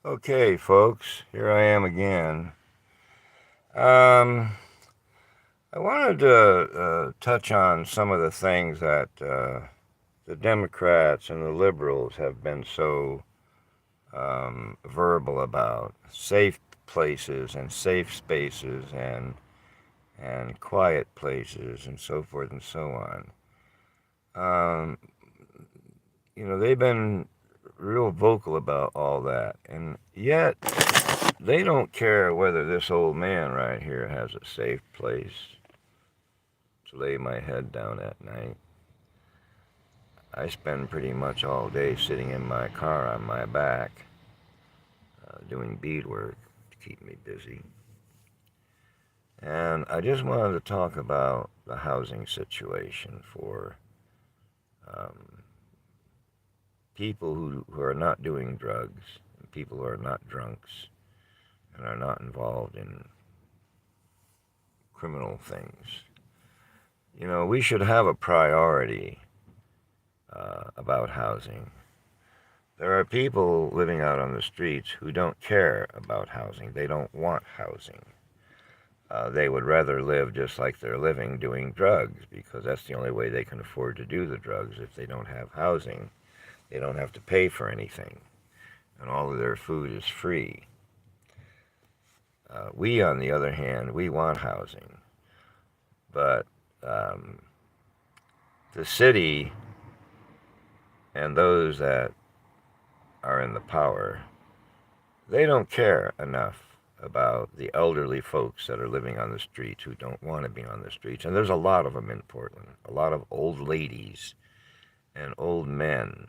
Okay, folks, here I am again. Um, I wanted to touch on some of the things that the Democrats and the liberals have been so verbal about: safe places and safe spaces and quiet places and so forth and so on. Um, they've been real vocal about all that, and yet they don't care whether this old man right here has a safe place to lay my head down at night. I spend pretty much all day sitting in my car on my back, doing beadwork to keep me busy. And I just wanted to talk about the housing situation for um, people who are not doing drugs, and people who are not drunks, and are not involved in criminal things. We should have a priority about housing. There are people living out on the streets who don't care about housing. They don't want housing. They would rather live just like they're living doing drugs because that's the only way they can afford to do the drugs. If they don't have housing, they don't have to pay for anything, and all of their food is free. We, on the other hand, we want housing, but um, the city and those that are in the power, they don't care enough about the elderly folks that are living on the streets who don't want to be on the streets. And there's a lot of them in Portland, a lot of old ladies and old men.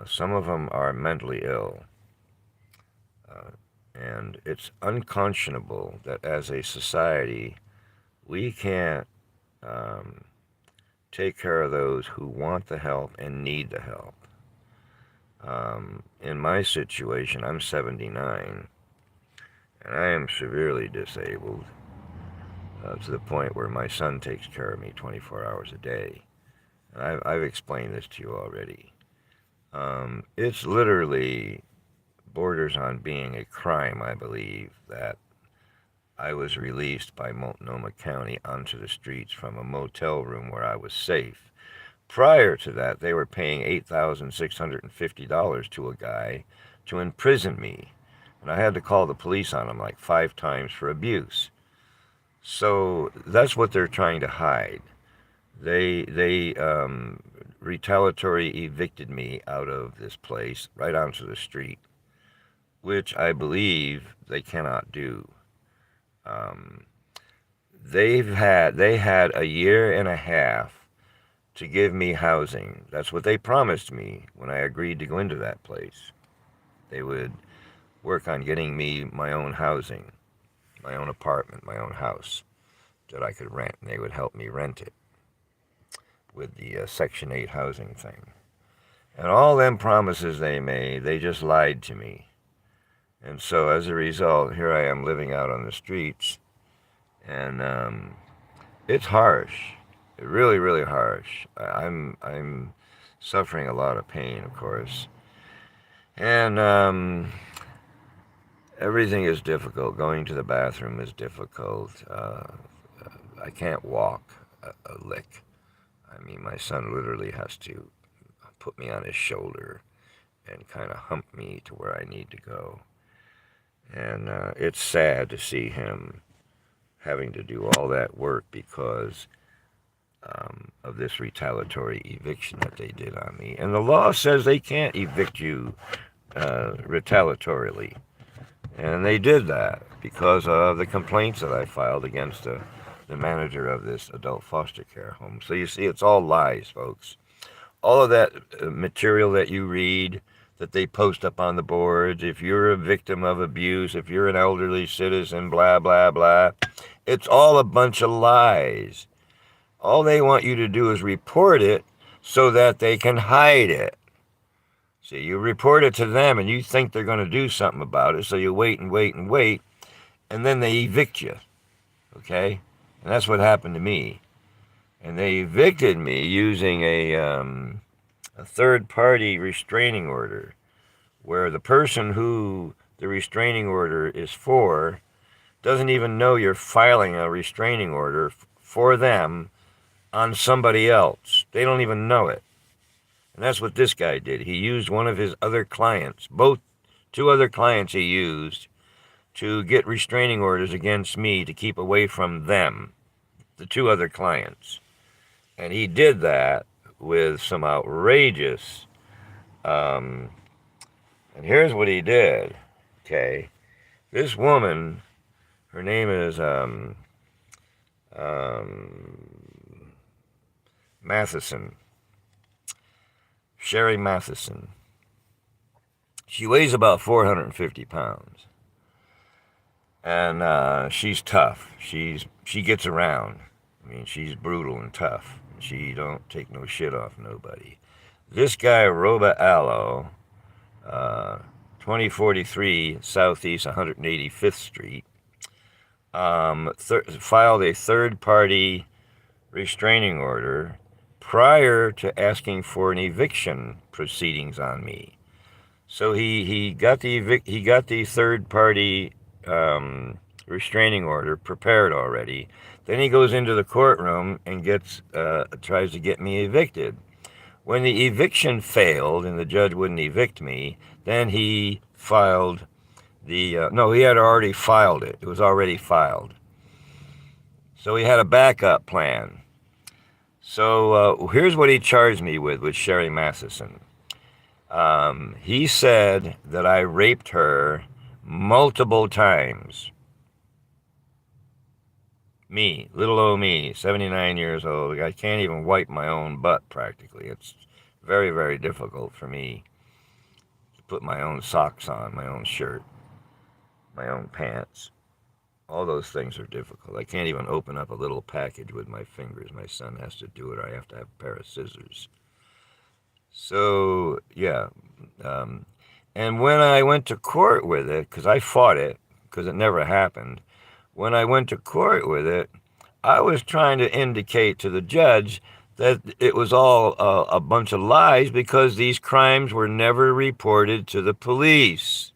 Some of them are mentally ill. Uh, and it's unconscionable that as a society, we can't um, take care of those who want the help and need the help. In my situation, I'm 79 and I am severely disabled to the point where my son takes care of me 24 hours a day. And I've explained this to you already. It's literally borders on being a crime, I believe, that I was released by Multnomah County onto the streets from a motel room where I was safe. Prior to that, they were paying $8,650 to a guy to imprison me. And I had to call the police on him like 5 times for abuse. So that's what they're trying to hide. They retaliatory evicted me out of this place right onto the street, which I believe they cannot do. Um, they had a year and a half to give me housing. That's what they promised me when I agreed to go into that place. They would work on getting me my own housing, my own apartment, my own house that I could rent, and they would help me rent it with the Section 8 housing thing. And all them promises they made, they just lied to me. And so as a result, here I am living out on the streets, and it's harsh. It really, really harsh. I'm suffering a lot of pain, of course, and everything is difficult. Going to the bathroom is difficult. I can't walk a lick. I mean, my son literally has to put me on his shoulder and kind of hump me to where I need to go. And it's sad to see him having to do all that work because of this retaliatory eviction that they did on me. And the law says they can't evict you retaliatorily. And they did that because of the complaints that I filed against the manager of this adult foster care home. So you see, it's all lies, folks. All of that material that you read, that they post up on the boards, if you're a victim of abuse, if you're an elderly citizen, blah, blah, blah, it's all a bunch of lies. All they want you to do is report it so that they can hide it. See, you report it to them and you think they're going to do something about it, so you wait and wait and wait, and then they evict you, okay? And that's what happened to me. And they evicted me using a third party restraining order, where the person who the restraining order is for doesn't even know you're filing a restraining order for them on somebody else. They don't even know it. And that's what this guy did. He used one of his other clients, two other clients he used, to get restraining orders against me to keep away from them, the two other clients. And he did that with some outrageous, and here's what he did, okay? This woman, her name is Matheson, Sherry Matheson. She weighs about 450 pounds. And she's tough. She gets around. I mean, she's brutal and tough. She don't take no shit off nobody. This guy, Roba Allo, 2043 Southeast 185th Street, filed a third-party restraining order prior to asking for an eviction proceedings on me. So he got the third-party restraining order prepared already. Then he goes into the courtroom and tries to get me evicted. When the eviction failed and the judge wouldn't evict me, then he filed no, he had already filed it. It was already filed. So he had a backup plan. So here's what he charged me with Sherry Matheson. He said that I raped her multiple times. Me, little old me, 79 years old. I can't even wipe my own butt practically. It's very, very difficult for me to put my own socks on, my own shirt, my own pants. All those things are difficult. I can't even open up a little package with my fingers. My son has to do it, or I have to have a pair of scissors. So, yeah. And when I went to court with it, because I fought it, because it never happened, when I went to court with it, I was trying to indicate to the judge that it was all a bunch of lies because these crimes were never reported to the police.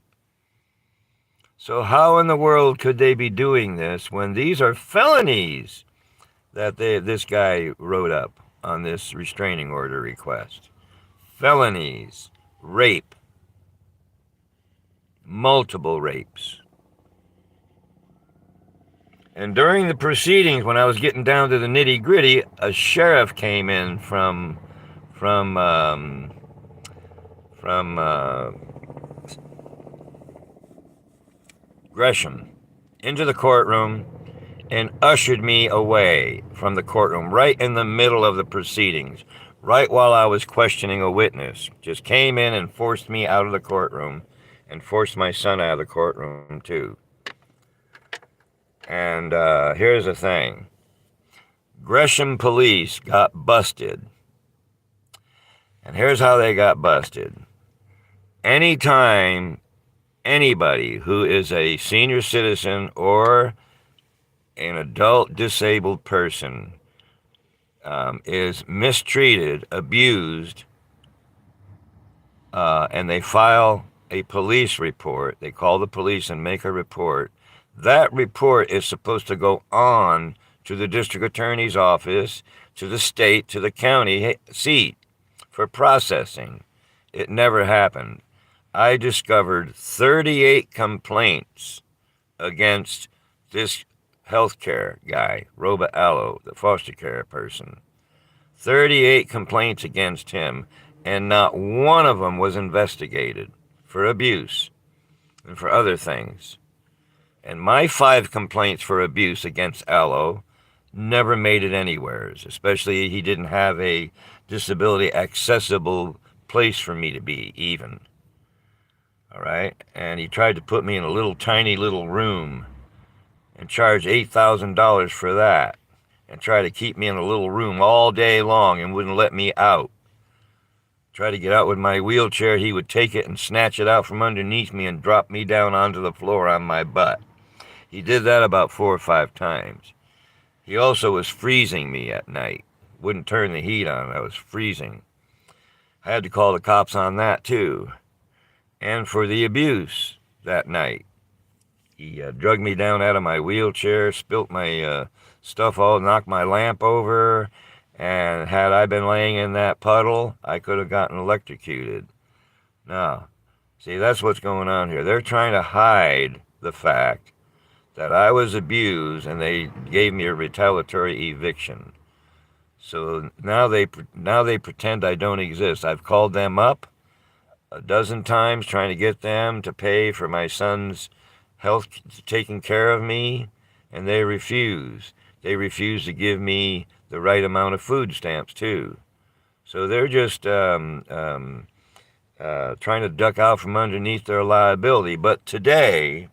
So how in the world could they be doing this when these are felonies that this guy wrote up on this restraining order request? Felonies, rape, multiple rapes. And during the proceedings, when I was getting down to the nitty-gritty, a sheriff came in from Gresham into the courtroom and ushered me away from the courtroom right in the middle of the proceedings, right while I was questioning a witness. Just came in and forced me out of the courtroom and forced my son out of the courtroom too. And here's the thing. Gresham police got busted. And here's how they got busted. Anytime anybody who is a senior citizen or an adult disabled person is mistreated, abused, and they file a police report, they call the police and make a report, that report is supposed to go on to the district attorney's office, to the state, to the county seat for processing. It never happened. I discovered 38 complaints against this healthcare guy, Roba Allo, the foster care person. 38 complaints against him, and not one of them was investigated for abuse and for other things. And my 5 complaints for abuse against Allo never made it anywheres, especially he didn't have a disability accessible place for me to be even. All right? And he tried to put me in a little tiny little room and charge $8,000 for that and try to keep me in a little room all day long and wouldn't let me out. Try to get out with my wheelchair, he would take it and snatch it out from underneath me and drop me down onto the floor on my butt. He did that about 4 or 5 times. He also was freezing me at night. Wouldn't turn the heat on. I was freezing. I had to call the cops on that too. and for the abuse that night. He drugged me down out of my wheelchair, spilt my stuff all, knocked my lamp over, and had I been laying in that puddle, I could have gotten electrocuted. Now, see, that's what's going on here. They're trying to hide the fact that I was abused and they gave me a retaliatory eviction. So now they pretend I don't exist. I've called them up a dozen times trying to get them to pay for my son's health, taking care of me, and they refuse. They refuse to give me the right amount of food stamps too. So they're just trying to duck out from underneath their liability. But today,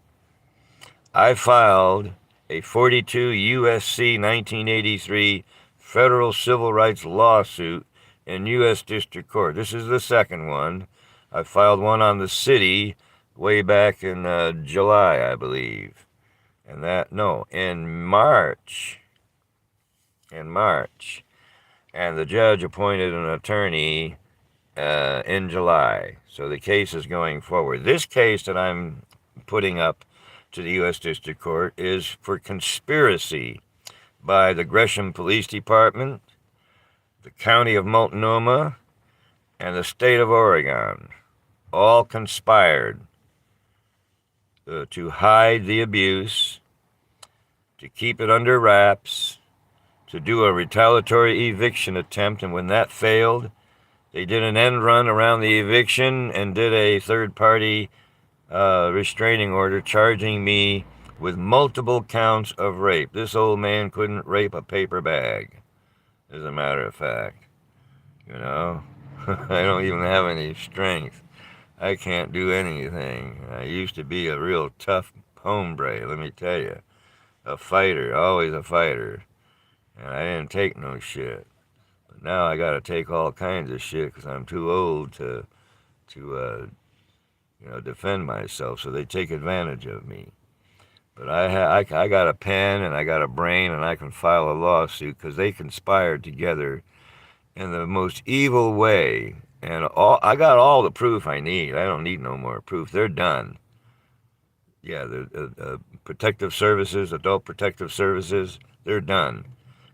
I filed a 42 USC 1983 federal civil rights lawsuit in U.S. District Court. This is the second one. I filed one on the city way back in July, I believe. And that, no, in March. In March. And the judge appointed an attorney in July. So the case is going forward. This case that I'm putting up to the U.S. District Court is for conspiracy by the Gresham Police Department, the County of Multnomah, and the State of Oregon. All conspired to hide the abuse, to keep it under wraps, to do a retaliatory eviction attempt, and when that failed, they did an end run around the eviction and did a third-party restraining order charging me with multiple counts of rape. This old man couldn't rape a paper bag, as a matter of fact. You know, I don't even have any strength. I can't do anything. I used to be a real tough hombre, let me tell you. A fighter, always a fighter. And I didn't take no shit. But now I gotta take all kinds of shit because I'm too old to defend myself. So they take advantage of me. But I got a pen and I got a brain and I can file a lawsuit because they conspired together in the most evil way. And I got all the proof I need. I don't need no more proof. They're done. Yeah, the protective services, adult protective services, they're done.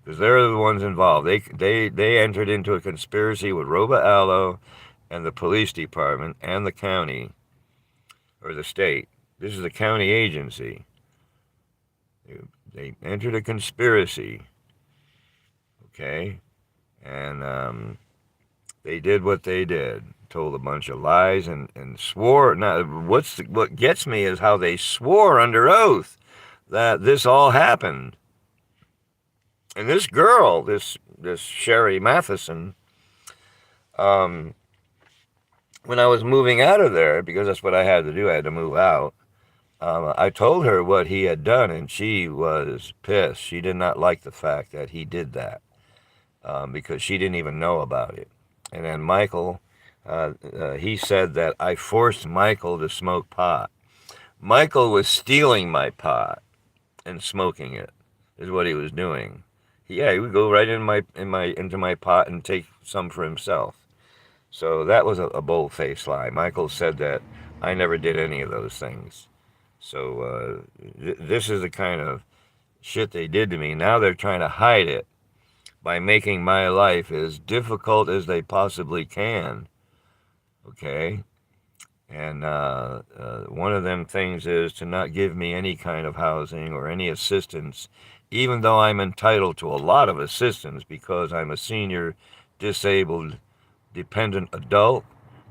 Because they're the ones involved. They entered into a conspiracy with Roba Allo and the police department and the county, or the state. This is a county agency. They entered a conspiracy, okay? And they did what they did. Told a bunch of lies and swore. Now, what gets me is how they swore under oath that this all happened. And this girl, this Sherry Matheson, when I was moving out of there, because that's what I had to do, I had to move out, I told her what he had done, and she was pissed. She did not like the fact that he did that, because she didn't even know about it. And then Michael, he said that I forced Michael to smoke pot. Michael was stealing my pot and smoking it, is what he was doing. Yeah, he would go right into my pot and take some for himself. So that was a bold-faced lie. Michael said that I never did any of those things. So this is the kind of shit they did to me. Now they're trying to hide it by making my life as difficult as they possibly can. Okay? And one of them things is to not give me any kind of housing or any assistance, even though I'm entitled to a lot of assistance because I'm a senior disabled dependent adult.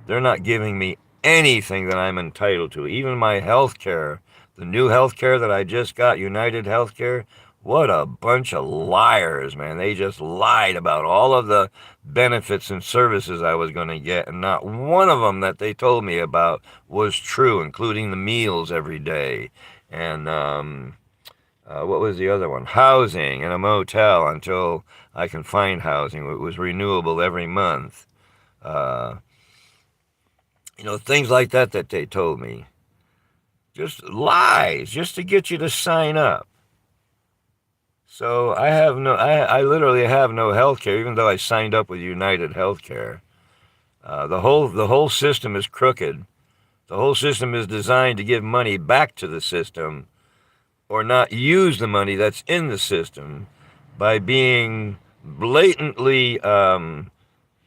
They're not giving me anything that I'm entitled to. Even my health care, the new health care that I just got, United Healthcare, what a bunch of liars, man. They just lied about all of the benefits and services I was going to get, and not one of them that they told me about was true, including the meals every day. And what was the other one? Housing in a motel until I can find housing. It was renewable every month. Things like that they told me. Just lies, just to get you to sign up. So I literally have no health care, even though I signed up with United Healthcare. The whole system is crooked. The whole system is designed to give money back to the system or not use the money that's in the system by being blatantly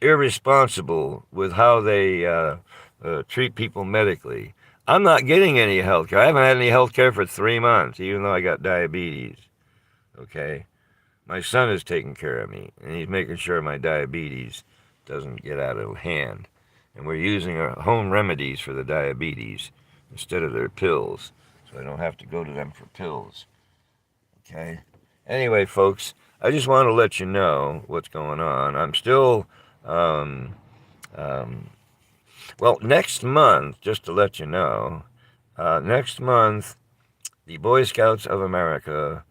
irresponsible with how they treat people medically. I'm not getting any health care. I haven't had any health care for 3 months, even though I got diabetes. Okay? My son is taking care of me, and he's making sure my diabetes doesn't get out of hand. And we're using our home remedies for the diabetes instead of their pills, so I don't have to go to them for pills. Okay? Anyway, folks, I just want to let you know what's going on. I'm still, well, next month, just to let you know, next month, the Boy Scouts of America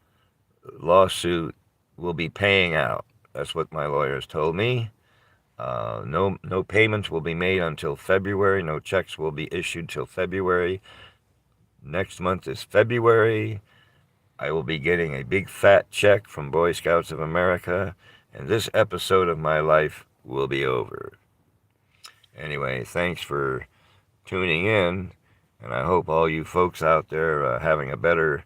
lawsuit will be paying out. That's what my lawyers told me. No payments will be made until February. No checks will be issued till February. Next month is February. I will be getting a big fat check from Boy Scouts of America, and this episode of my life will be over. Anyway, thanks for tuning in, and I hope all you folks out there are having a better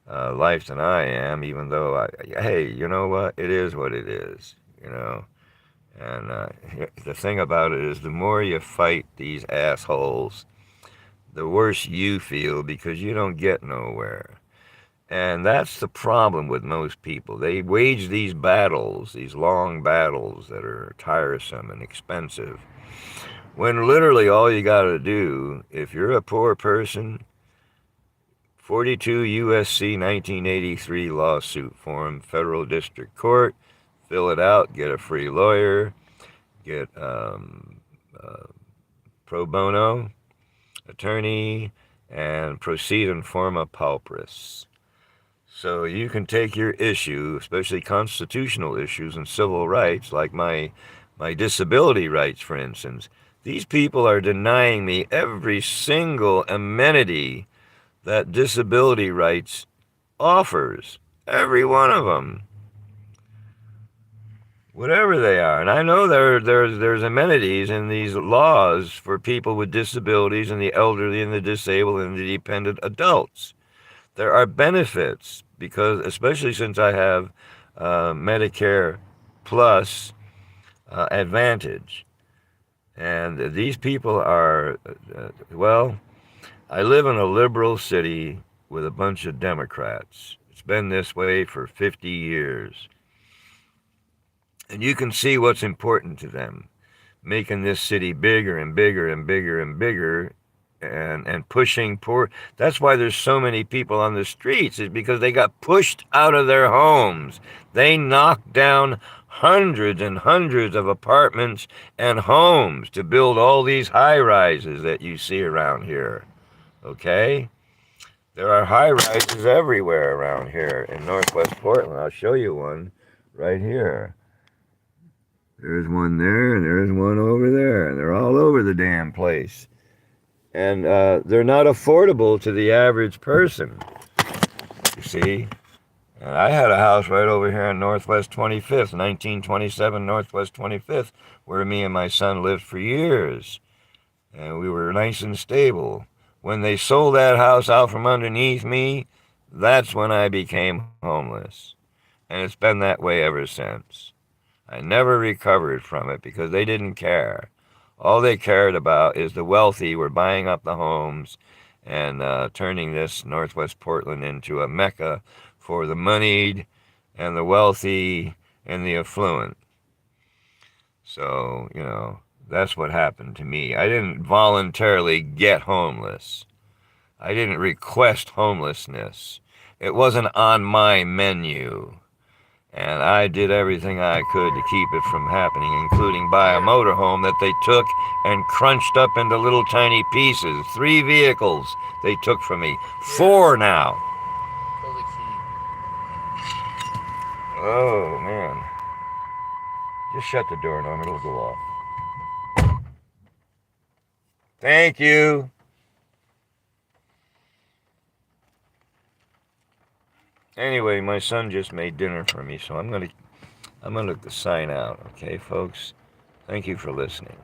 life than I am, even though, hey, you know what? It is what it is, you know. And the thing about it is, the more you fight these assholes, the worse you feel because you don't get nowhere. And that's the problem with most people. They wage these battles, these long battles that are tiresome and expensive, when literally all you got to do, if you're a poor person, 42 U.S.C. 1983 lawsuit form, Federal District Court, fill it out, get a free lawyer, get pro bono attorney, and proceed in forma pauperis. So you can take your issue, especially constitutional issues and civil rights, like my disability rights, for instance. These people are denying me every single amenity that disability rights offers. Every one of them. Whatever they are. And I know there's amenities in these laws for people with disabilities and the elderly and the disabled and the dependent adults. There are benefits because, especially since I have Medicare Plus Advantage. And these people are, well, I live in a liberal city with a bunch of Democrats. It's been this way for 50 years. And you can see what's important to them, making this city bigger and bigger and bigger and bigger, and pushing poor. That's why there's so many people on the streets, is because they got pushed out of their homes. They knocked down hundreds and hundreds of apartments and homes to build all these high-rises that you see around here. Okay? There are high-rises everywhere around here in Northwest Portland. I'll show you one right here. There's one there, and there's one over there, and they're all over the damn place. And they're not affordable to the average person, you see. And I had a house right over here on Northwest 25th, 1927 Northwest 25th, where me and my son lived for years. And we were nice and stable. When they sold that house out from underneath me, that's when I became homeless. And it's been that way ever since. I never recovered from it because they didn't care. All they cared about is the wealthy were buying up the homes and turning this Northwest Portland into a mecca for the moneyed and the wealthy and the affluent. So, you know, that's what happened to me. I didn't voluntarily get homeless. I didn't request homelessness. It wasn't on my menu. And I did everything I could to keep it from happening, including buy a motorhome that they took and crunched up into little tiny pieces. 3 vehicles they took from me. 4 now. Oh, man. Just shut the door, Norm. It'll go off. Thank you. Anyway, my son just made dinner for me, so I'm gonna sign out. Okay, folks? Thank you for listening.